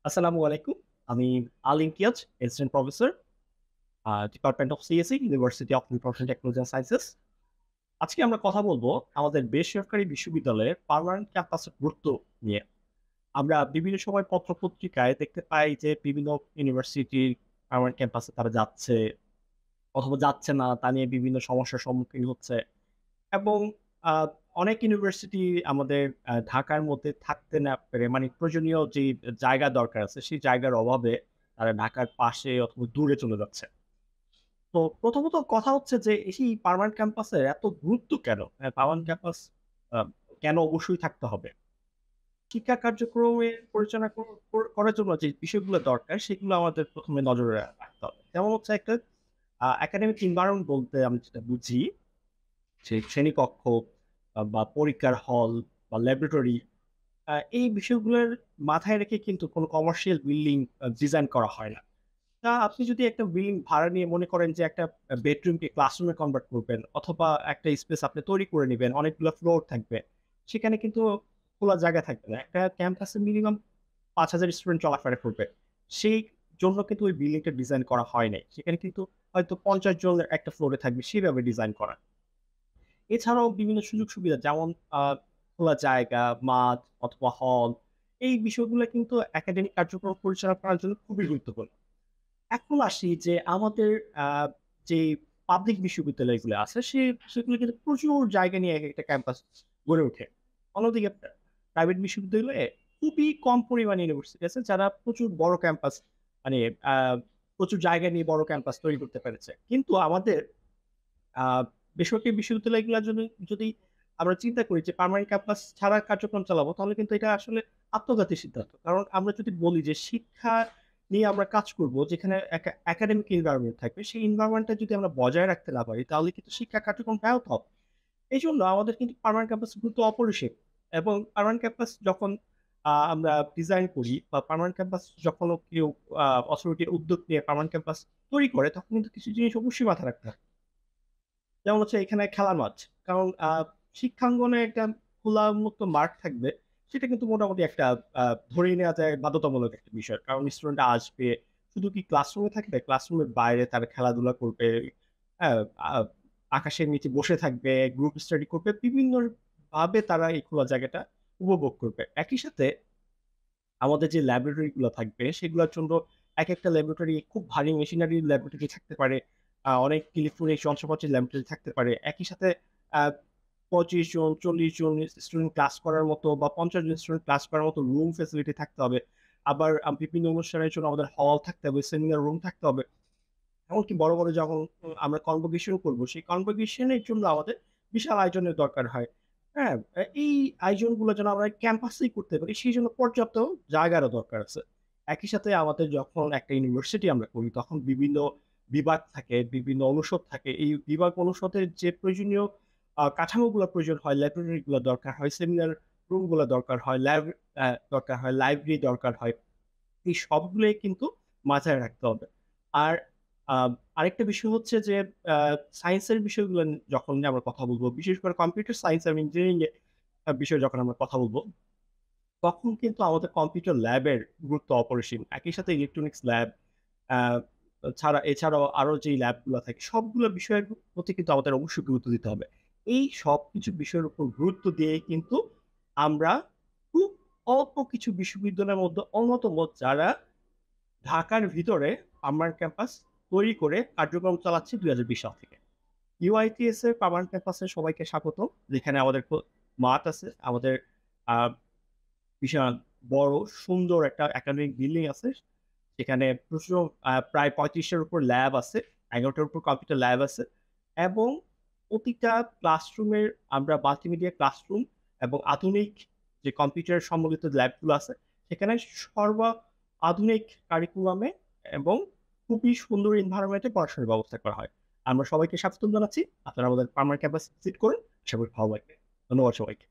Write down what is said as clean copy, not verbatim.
আসসালামু আলাইকুম। আমি Al Imtiaz, assistant professor, department of CSE, university of information technology and sciences. আজকে আমরা কথা বলবো আমাদের বেসরকারি বিশ্ববিদ্যালয়ের পার্মানেন্ট ক্যাম্পাসের গুরুত্ব নিয়ে। আমরা বিভিন্ন সময় পত্র-পত্রিকায় দেখতে পাই যে বিভিন্ন ইউনিভার্সিটির পার্মানেন্ট ক্যাম্পাসে তারা যাচ্ছে অথবা যাচ্ছে না, তা নিয়ে বিভিন্ন সমস্যার সম্মুখীন হচ্ছে। এবং আ অনেক ইউনিভার্সিটি আমাদের ঢাকার মধ্যে থাকতে না পেরে মানে প্রয়োজনীয় যে জায়গা দরকার আছে, সেই জায়গার অভাবে তারা ঢাকার পাশে অথবা দূরে চলে যাচ্ছে। তো প্রথমত কথা হচ্ছে যে এই পার্মানেন্ট ক্যাম্পাসের এত গুরুত্ব কেন? পার্মানেন্ট ক্যাম্পাস আ কেন অবশ্যই থাকতে হবে? শিক্ষা কার্যক্রমের পরিচালনা করার জন্য যে বিষয়গুলো দরকার, সেগুলো আমাদের ১ম এ নজরে রাখতে হবে। যেমন হচ্ছে একটা একাডেমিক এনভায়রনমেন্ট বলতে আমি যেটা বুঝি যে শ্রেণীকক্ষ বা পরীক্ষার হল বা ল্যাবরেটরি এই বিষয়গুলোর মাথায় রেখে কিন্তু কোনো কমার্শিয়াল বিল্ডিং ডিজাইন করা হয় না। আপনি যদি একটা বিল্ডিং ভাড়া নিয়ে মনে করেন যে একটা বেডরুমকে ক্লাসরুমে কনভার্ট করবেন অথবা একটা স্পেস আপনি তৈরি করে নিবেন, অনেকগুলো ফ্লোর থাকবে। সেখানে কিন্তু খোলা জায়গা থাকবে না। একটা ক্যাম্পাসে মিনিমাম ৫,০০০ স্টুডেন্ট চলাফেরা করবে। সেই জন্য কিন্তু ওই বিল্ডিংটা ডিজাইন করা হয় নাই। সেখানে কিন্তু হয়তো ৫০ জন একটা ফ্লোরে থাকবে, সেভাবে ডিজাইন করা। এছাড়াও বিভিন্ন সুযোগ সুবিধা যেমন আ খোলা জায়গা, মাঠ অথবা হল, এই বিষয়গুলো কিন্তু একাডেমিক কার্যক্রম পরিচালনা করার জন্য খুবই গুরুত্বপূর্ণ। এখন আসি যে আমাদের আ যে পাবলিক বিশ্ববিদ্যালয়গুলো আছে, সেগুলো কিন্তু প্রচুর জায়গা নিয়ে একেকটা ক্যাম্পাস গড়ে ওঠে। অন্যদিকে প্রাইভেট বিশ্ববিদ্যালয়ে খুবই কম পরিমাণে ইউনিভার্সিটি আছে যারা প্রচুর বড় ক্যাম্পাস মানে আ প্রচুর জায়গা নিয়ে বড় ক্যাম্পাস তৈরি করতে পেরেছে। কিন্তু আমাদের আ বেসরকারি বিশ্ববিদ্যালয়গুলার জন্য যদি আমরা চিন্তা করি যে পার্মানেন্ট ক্যাম্পাস ছাড়া কার্যক্রম চালাবো, তাহলে কিন্তু এটা আসলে আত্মঘাতী সিদ্ধান্ত। কারণ আমরা যদি বলি যে শিক্ষা নিয়ে আমরা কাজ করব, যেখানে একাডেমিক এনভায়রনমেন্ট থাকবে, সেই এনভায়রনমেন্টটা যদি আমরা বজায় রাখতে না পারি, তাহলে কিন্তু শিক্ষা কার্যক্রম ব্যাহত হবে। এইজন্য আমাদের কিন্তু পার্মানেন্ট ক্যাম্পাসের গুরুত্ব অপরিসীম। এবং পার্মানেন্ট ক্যাম্পাস যখন আমরা ডিজাইন করি বা পার্মানেন্ট ক্যাম্পাস যখন কেউ অথরিটির উদ্যোগ নিয়ে পার্মানেন্ট ক্যাম্পাস তৈরি করে, তখন কিন্তু কিছু জিনিস অবশ্যই মাথায় রাখতে হয়। যেমন হচ্ছে এখানে খেলার মাঠ। কারণ শিক্ষাঙ্গনে একটা খোলা উন্মুক্ত মাঠ থাকবে। সেটা কিন্তু মোটামুটি একটা আ ধরেই নেওয়া যায় বাধ্যতামূলক একটা বিষয়। কারণ স্টুডেন্টরা আসবে, শুধু কি ক্লাসরুমে থাকবে? ক্লাসরুমের বাইরে তারা খেলাধুলা করবে। হ্যাঁ? আকাশের নিচে বসে থাকবে, গ্রুপ স্টাডি করবে। বিভিন্ন ভাবে তারা এই খোলা জায়গাটা উপভোগ করবে। একই সাথে আমাদের যে ল্যাবরেটরি গুলো থাকবে, সেগুলোর জন্য একেকটা ল্যাবরেটরি খুব ভারী মেশিনারি ল্যাবরেটরি থাকতে পারে। অনেক ইলেকট্রনিক যন্ত্রপাতির ল্যাবরেটরি থাকতে পারে। একই সাথে আ ২৫ জন, ৪০ জন স্টুডেন্ট ক্লাস করার মতো বা ৫০ জন স্টুডেন্ট ক্লাস করার মতো রুম ফেসিলিটি থাকতে হবে। আবার বিভিন্ন অনুষ্ঠানের জন্য আমাদের হল থাকতে হবে, সেমিনার রুম থাকতে হবে। এমনকি বড়, বড় যখন আমরা কনভোকেশন করব, সেই কনভোকেশন এর জন্য আমাদের বিশাল আয়োজনের দরকার হয়। হ্যাঁ? এই আয়োজনগুলো যেন আমরা ক্যাম্পাসেই করতে পারি, সেজন্য পর্যাপ্ত জায়গারও দরকার আছে। একই সাথে আমাদের যখন একটা ইউনিভার্সিটি আমরা করি, তখন বিভিন্ন বিভাগ থাকে, বিভিন্ন অনুষদ থাকে। এই বিভাগ অনুষদের যে প্রয়োজনীয় কাঠামোগুলো প্রয়োজন হয়, ল্যাবরেটরি গুলো দরকার হয়, সেমিনার রুম গুলো দরকার হয়, দরকার হয়, লাইব্রেরি দরকার হয়। এই সবগুলোই কিন্তু মাথায় রাখতে হবে। আর আ আরেকটা বিষয় হচ্ছে যে আ সায়েন্সের বিষয়গুলো যখন নিয়ে আমরা কথা বলব, বিশেষ করে কম্পিউটার সায়েন্স এবং ইঞ্জিনিয়ারিং এর বিষয়ে যখন আমরা কথা বলব, তখন কিন্তু আমাদের কম্পিউটার ল্যাবের গুরুত্ব অপরিসীম। একই সাথে ইলেকট্রনিক্স ল্যাব আ এছাড়াও আরো যেই ল্যাবগুলা থাকে, সবগুলো বিষয়ের প্রতি কিন্তু আমাদের অবশ্যই গুরুত্ব দিতে হবে। এই সবকিছু বিষয়ের উপর গুরুত্ব দিয়েই কিন্তু আমরা খুব অল্প কিছু বিশ্ববিদ্যালয়ের মধ্যে অন্যতম, যারা ঢাকার ভিতরে পার্মানেন্ট ক্যাম্পাস তৈরি করে কার্যক্রম চালাচ্ছে ২০২০ সাল থেকে। UITS এর পার্মানেন্ট ক্যাম্পাসে সবাইকে স্বাগতম। যেখানে আমাদের মাঠ আছে, আমাদের আ বিশাল বড় সুন্দর একটা একাডেমিক বিল্ডিং আছে। সেখানে প্রচুর প্রায় ৩৫ টার উপর ল্যাব আছে, ১১ টার উপর কম্পিউটার ল্যাব আছে এবং প্রতিটা ক্লাসরুমের আমরা মাল্টিমিডিয়া ক্লাসরুম এবং আধুনিক যে কম্পিউটার সম্বলিত ল্যাবগুলো আছে, সেখানে আধুনিক কারিকুলামে এবং খুবই সুন্দর এনভায়রনমেন্ট এ পড়াশোনার ব্যবস্থা করা হয়। আমরা সবাইকে স্বাগতম জানাচ্ছি। আপনারা আমাদের পার্মানেন্ট ক্যাম্পাস ভিজিট করুন। আশা করি ভালো লাগবে। ধন্যবাদ সবাইকে।